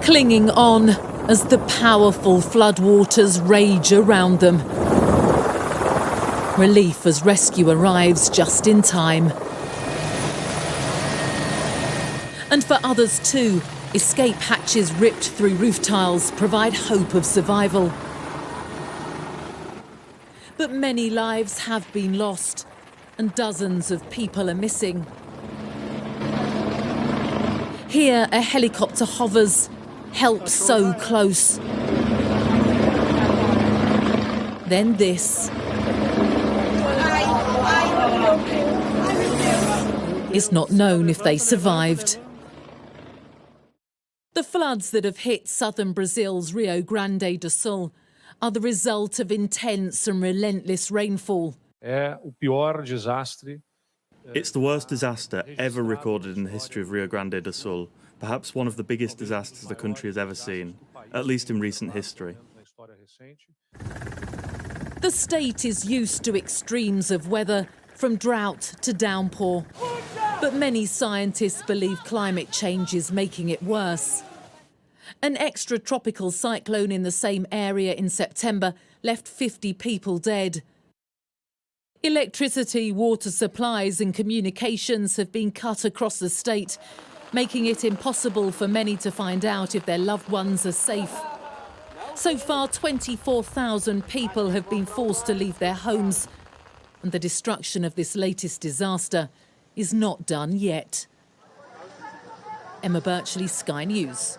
clinging on as the powerful floodwaters rage around them. Relief as rescue arrives just in time. And for others too, escape hatches ripped through roof tiles provide hope of survival. But many lives have been lost and dozens of people are missing. Here, a helicopter hovers, help so close. Then this. It's not known if they survived. The floods that have hit southern Brazil's Rio Grande do Sul are the result of intense and relentless rainfall. It's the worst disaster ever recorded in the history of Rio Grande do Sul, perhaps one of the biggest disasters the country has ever seen, at least in recent history. The state is used to extremes of weather, from drought to downpour. But many scientists believe climate change is making it worse. An extratropical cyclone in the same area in September left 50 people dead. Electricity, water supplies and communications have been cut across the state, making it impossible for many to find out if their loved ones are safe. So far, 24,000 people have been forced to leave their homes, and the destruction of this latest disaster is not done yet. Emma Birchley, Sky News.